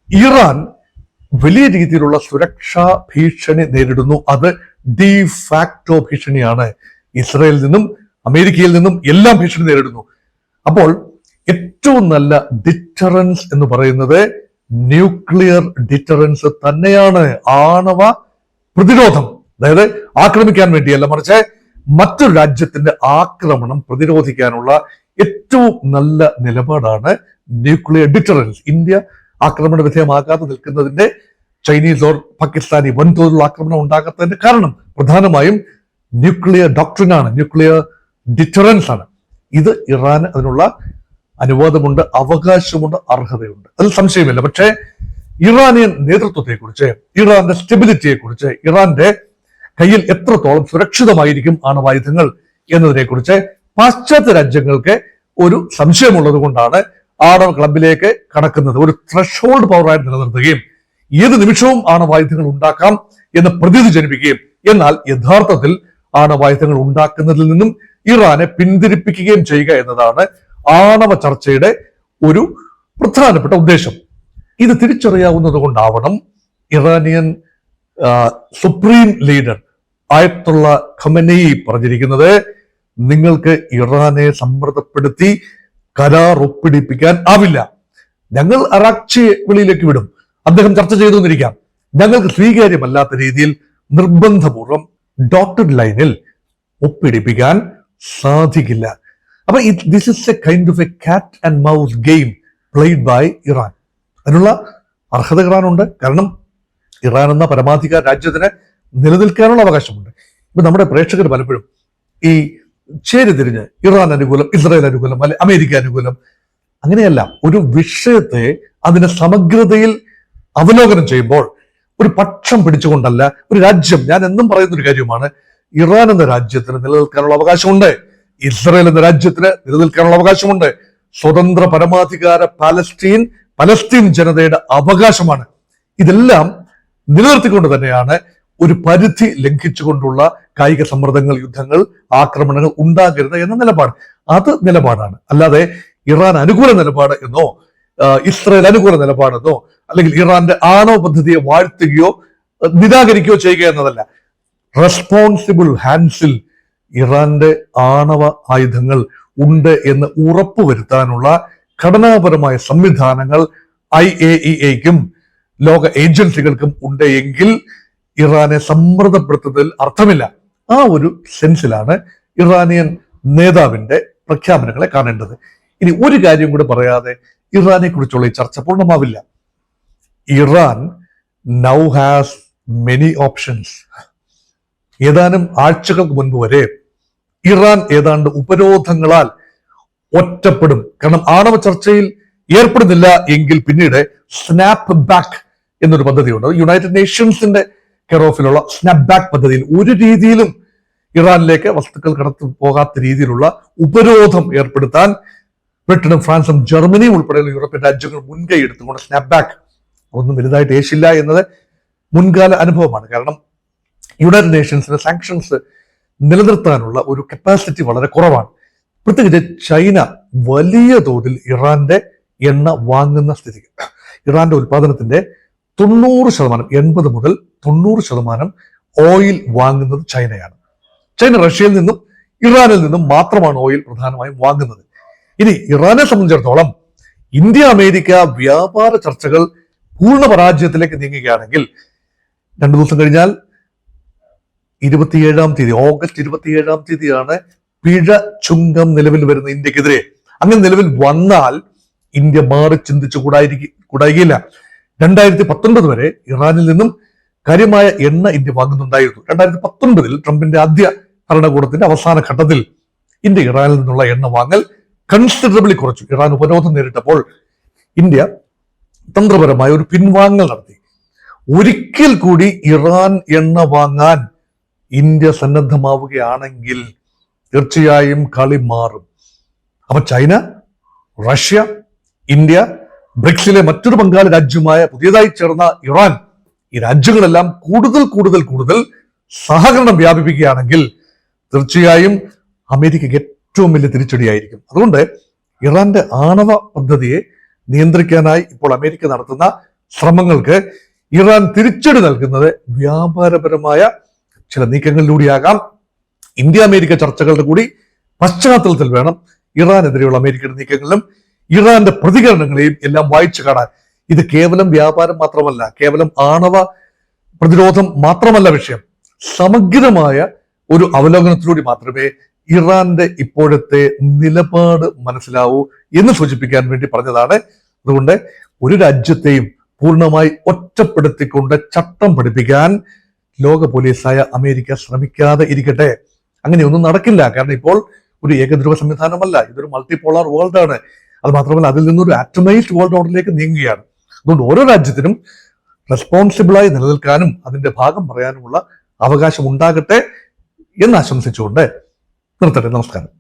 Iran വലിയ രീതിയിലുള്ള സുരക്ഷാ ഭീഷണി നേരിടുന്നു. അത് ഡിഫാക്ടോ ഭീഷണിയാണ്. ഇസ്രായേലിൽ നിന്നും അമേരിക്കയിൽ നിന്നും എല്ലാം ഭീഷണി നേരിടുന്നു. അപ്പോൾ ഏറ്റവും നല്ല ഡിറ്ററൻസ് എന്ന് പറയുന്നത് ന്യൂക്ലിയർ ഡിറ്ററൻസ് തന്നെയാണ്. ആണവ പ്രതിരോധം, അതായത് ആക്രമിക്കാൻ വേണ്ടിയല്ല, മറിച്ച് മറ്റൊരു രാജ്യത്തിന്റെ ആക്രമണം പ്രതിരോധിക്കാനുള്ള ഏറ്റവും നല്ല നിലപാടാണ് ന്യൂക്ലിയർ ഡിറ്ററൻസ്. ഇന്ത്യ ആക്രമണ വിധേയമാകാതെ നിൽക്കുന്നതിന്റെ, ചൈനീസ് ഓർ പാകിസ്ഥാനി വൻതോതിലുള്ള ആക്രമണം ഉണ്ടാകാത്തതിന്റെ കാരണം പ്രധാനമായും ന്യൂക്ലിയർ ഡോക്ട്രിനാണ്, ന്യൂക്ലിയർ ഡിറ്ററൻസ് ആണ്. ഇത് ഇറാൻ അതിനുള്ള അനുവാദമുണ്ട്, അവകാശമുണ്ട്, അർഹതയുണ്ട്, അതിൽ സംശയമില്ല. പക്ഷേ ഇറാനിയൻ നേതൃത്വത്തെക്കുറിച്ച്, ഇറാന്റെ സ്റ്റെബിലിറ്റിയെ കുറിച്ച്, ഇറാന്റെ കയ്യിൽ എത്രത്തോളം സുരക്ഷിതമായിരിക്കും ആണവായുധങ്ങൾ എന്നതിനെ കുറിച്ച് പാശ്ചാത്യ രാജ്യങ്ങൾക്ക് ഒരു സംശയമുള്ളത് കൊണ്ടാണ് ആണവ ക്ലബിലേക്ക് കടക്കുന്നത്. ഒരു ത്രഷോൾഡ് പവറായി നിലനിർത്തുകയും ഏത് നിമിഷവും ആണവായുധങ്ങൾ ഉണ്ടാക്കാം എന്ന് പ്രതീതി ജനിപ്പിക്കുകയും എന്നാൽ യഥാർത്ഥത്തിൽ ആണവായുധങ്ങൾ ഉണ്ടാക്കുന്നതിൽ നിന്നും ഇറാനെ പിന്തിരിപ്പിക്കുകയും ചെയ്യുക എന്നതാണ് ആണവ ചർച്ചയുടെ ഒരു പ്രധാനപ്പെട്ട ഉദ്ദേശം. ഇത് തിരിച്ചറിയാവുന്നത് കൊണ്ടാവണം Iranian supreme leader Ayatollah Khamenei പറഞ്ഞിരിക്കുന്നത്, നിങ്ങൾക്ക് ഇറാനെ സമ്മർദ്ദപ്പെടുത്തി കരാർ ഒപ്പിടിപ്പിക്കാൻ ആവില്ല. ഞങ്ങൾ അറാക്ചിയെ വെളിയിലേക്ക് വിടും, അദ്ദേഹം ചർച്ച ചെയ്തു എന്നിരിക്കാം. ഞങ്ങൾക്ക് സ്വീകാര്യമല്ലാത്ത രീതിയിൽ നിർബന്ധപൂർവം ഡോട്ടഡ് ലൈനിൽ ഒപ്പിടിപ്പിക്കാൻ സാധിക്കില്ല. അപ്പൊ this is a kind of a cat and mouse game played by Iran. അതിനുള്ള അർഹത ഇറാനുണ്ട്. കാരണം ഇറാൻ എന്ന പരമാധികാര രാജ്യത്തിന് നിലനിൽക്കാനുള്ള അവകാശമുണ്ട്. ഇപ്പൊ നമ്മുടെ പ്രേക്ഷകർ പലപ്പോഴും ഈ ചേരിതിരിഞ്ഞ് ഇറാൻ അനുകൂലം, ഇസ്രായേൽ അനുകൂലം, അല്ലെ അമേരിക്ക അനുകൂലം, അങ്ങനെയല്ല. ഒരു വിഷയത്തെ അതിന്റെ സമഗ്രതയിൽ അവലോകനം ചെയ്യുമ്പോൾ ഒരു പക്ഷം പിടിച്ചുകൊണ്ടല്ല, ഒരു രാജ്യം, ഞാൻ എന്നും പറയുന്ന ഒരു കാര്യമാണ്, ഇറാൻ എന്ന രാജ്യത്തിന് നിലനിൽക്കാനുള്ള അവകാശമുണ്ട്, ഇസ്രായേൽ എന്ന രാജ്യത്തിന് നിലനിൽക്കാനുള്ള അവകാശമുണ്ട്. സ്വതന്ത്ര പരമാധികാര പലസ്തീൻ ജനതയുടെ അവകാശമാണ്. ഇതെല്ലാം നിലനിർത്തിക്കൊണ്ട് തന്നെയാണ് ഒരു പരിധി ലംഘിച്ചുകൊണ്ടുള്ള കായിക സമ്മർദ്ദങ്ങൾ, യുദ്ധങ്ങൾ, ആക്രമണങ്ങൾ ഉണ്ടാകരുത് എന്ന നിലപാട്. അത് നിലപാടാണ്. അല്ലാതെ ഇറാൻ അനുകൂല നിലപാട് എന്നോ ഇസ്രായേൽ അനുകൂല നിലപാടെന്നോ അല്ലെങ്കിൽ ഇറാന്റെ ആണവ പദ്ധതിയെ വാഴ്ത്തുകയോ നിരാകരിക്കുകയോ ചെയ്യുക എന്നതല്ല. റെസ്പോൺസിബിൾ ഹാൻഡ്സിൽ ഇറാന്റെ ആണവ ആയുധങ്ങൾ ഉണ്ട് എന്ന് ഉറപ്പുവരുത്താനുള്ള ഘടനാപരമായ സംവിധാനങ്ങൾ IAEAയ്ക്കും ലോക ഏജൻസികൾക്കും ഉണ്ട് എങ്കിൽ ഇറാനെ സമ്മർദ്ദപ്പെടുത്തുന്നതിൽ അർത്ഥമില്ല. ആ ഒരു സെൻസിലാണ് ഇറാനിയൻ നേതാവിന്റെ പ്രഖ്യാപനങ്ങളെ കാണേണ്ടത്. ഇനി ഒരു കാര്യം കൂടെ പറയാതെ ഇറാനെ കുറിച്ചുള്ള ഈ ചർച്ച പൂർണ്ണമാവില്ല. Iran now has many options. ഏതാനും ആഴ്ചകൾക്ക് മുൻപ് വരെ ഇറാൻ ഏതാണ്ട് ഉപരോധങ്ങളാൽ ഒറ്റപ്പെടും. കാരണം ആണവ ചർച്ചയിൽ ഏർപ്പെടുന്നില്ല എങ്കിൽ പിന്നീട് സ്നാപ്പ് ബാക്ക് എന്നൊരു പദ്ധതിയുണ്ട്. യുണൈറ്റഡ് നേഷൻസിന്റെ കെയർ ഓഫിലുള്ള സ്നാപ്പ് ബാക്ക് പദ്ധതിയിൽ ഒരു രീതിയിലും ഇറാനിലേക്ക് വസ്തുക്കൾ കടത്തു പോകാത്ത രീതിയിലുള്ള ഉപരോധം ഏർപ്പെടുത്താൻ ബ്രിട്ടനും ഫ്രാൻസും ജർമ്മനിയും ഉൾപ്പെടെയുള്ള യൂറോപ്യൻ രാജ്യങ്ങൾ മുൻകൈ എടുത്തുകൊണ്ട് സ്നാപ്പ് ബാക്ക് ഒന്നും വലുതായിട്ട് ഏശില്ല എന്നത് മുൻകാല അനുഭവമാണ്. കാരണം യുണൈറ്റഡ് നേഷൻസിന്റെ സാങ്ഷൻസ് നിലനിർത്താനുള്ള ഒരു കപ്പാസിറ്റി വളരെ കുറവാണ്. പ്രത്യേകിച്ച് ചൈന വലിയ തോതിൽ ഇറാന്റെ എണ്ണ വാങ്ങുന്ന സ്ഥിതിക്ക്. ഇറാന്റെ ഉൽപാദനത്തിന്റെ 90%, 80 മുതൽ 90% ഓയിൽ വാങ്ങുന്നത് ചൈനയാണ്. ചൈന റഷ്യയിൽ നിന്നും ഇറാനിൽ നിന്നും മാത്രമാണ് ഓയിൽ പ്രധാനമായും വാങ്ങുന്നത്. ഇനി ഇറാനെ സംബന്ധിച്ചിടത്തോളം ഇന്ത്യ അമേരിക്ക വ്യാപാര ചർച്ചകൾ പൂർണ്ണ പരാജയത്തിലേക്ക് നീങ്ങുകയാണെങ്കിൽ 2 ദിവസം കഴിഞ്ഞാൽ 27-ാം തീയതി, ഓഗസ്റ്റ് 27-ാം തീയതിയാണ് പിഴ ചുങ്കം നിലവിൽ വരുന്ന ഇന്ത്യക്കെതിരെ. അങ്ങനെ നിലവിൽ വന്നാൽ ഇന്ത്യ മാറി ചിന്തിച്ചു കൂടായികയില്ല. 2019 വരെ ഇറാനിൽ നിന്നും കാര്യമായ എണ്ണ ഇന്ത്യ വാങ്ങുന്നുണ്ടായിരുന്നു. 2019 ട്രംപിന്റെ ആദ്യ ഭരണകൂടത്തിന്റെ അവസാന ഘട്ടത്തിൽ ഇന്ത്യ ഇറാനിൽ നിന്നുള്ള എണ്ണ വാങ്ങൽ കൺസിഡറബിളി കുറച്ചു. ഇറാൻ ഉപരോധം നേരിട്ടപ്പോൾ ഇന്ത്യ തന്ത്രപരമായ ഒരു പിൻവാങ്ങൽ നടത്തി. ഒരിക്കൽ കൂടി ഇറാൻ എണ്ണ വാങ്ങാൻ ഇന്ത്യ സന്നദ്ധമാവുകയാണെങ്കിൽ തീർച്ചയായും കളി മാറും. അപ്പൊ ചൈന, റഷ്യ, ഇന്ത്യ, ബ്രിക്സിലെ മറ്റൊരു പങ്കാളി രാജ്യമായ പുതിയതായി ചേർന്ന ഇറാൻ, ഈ രാജ്യങ്ങളെല്ലാം കൂടുതൽ സഹകരണം വ്യാപിപ്പിക്കുകയാണെങ്കിൽ തീർച്ചയായും അമേരിക്കയ്ക്ക് ഏറ്റവും വലിയ തിരിച്ചടിയായിരിക്കും. അതുകൊണ്ട് ഇറാന്റെ ആണവ പദ്ധതിയെ നിയന്ത്രിക്കാനായി ഇപ്പോൾ അമേരിക്ക നടത്തുന്ന ശ്രമങ്ങൾക്ക് ഇറാൻ തിരിച്ചടി നൽകുന്നത് വ്യാപാരപരമായ ചില നീക്കങ്ങളിലൂടെയാകാം. ഇന്ത്യ അമേരിക്ക ചർച്ചകളുടെ കൂടി പശ്ചാത്തലത്തിൽ വേണം ഇറാനെതിരെയുള്ള അമേരിക്കയുടെ നീക്കങ്ങളിലും ഇറാന്റെ പ്രതികരണങ്ങളെയും എല്ലാം വായിച്ചു കാണാൻ. ഇത് കേവലം വ്യാപാരം മാത്രമല്ല, കേവലം ആണവ പ്രതിരോധം മാത്രമല്ല വിഷയം. സമഗ്രമായ ഒരു അവലോകനത്തിലൂടെ മാത്രമേ ഇറാന്റെ ഇപ്പോഴത്തെ നിലപാട് മനസ്സിലാവൂ എന്ന് സൂചിപ്പിക്കാൻ വേണ്ടി പറഞ്ഞതാണ്. അതുകൊണ്ട് ഒരു രാജ്യത്തെയും പൂർണ്ണമായി ഒറ്റപ്പെടുത്തിക്കൊണ്ട് ചട്ടം പഠിപ്പിക്കാൻ ലോക പോലീസായ അമേരിക്ക ശ്രമിക്കാതെ ഇരിക്കട്ടെ. അങ്ങനെയൊന്നും നടക്കില്ല. കാരണം ഇപ്പോൾ ഒരു ഏകധ്രുവ സംവിധാനമല്ല, ഇതൊരു മൾട്ടിപോളാർ വേൾഡ് ആണ്. അത് മാത്രമല്ല അതിൽ നിന്നൊരു ആറ്റമൈസ്ഡ് വേൾഡ് ഓർഡറിലേക്ക് നീങ്ങുകയാണ്. അതുകൊണ്ട് ഓരോ രാജ്യത്തിനും റെസ്പോൺസിബിളായി നിലനിൽക്കാനും അതിന്റെ ഭാഗം പറയാനുമുള്ള അവകാശം ഉണ്ടാകട്ടെ എന്ന് ആശംസിച്ചുകൊണ്ട് നിർത്തട്ടെ. നമസ്കാരം.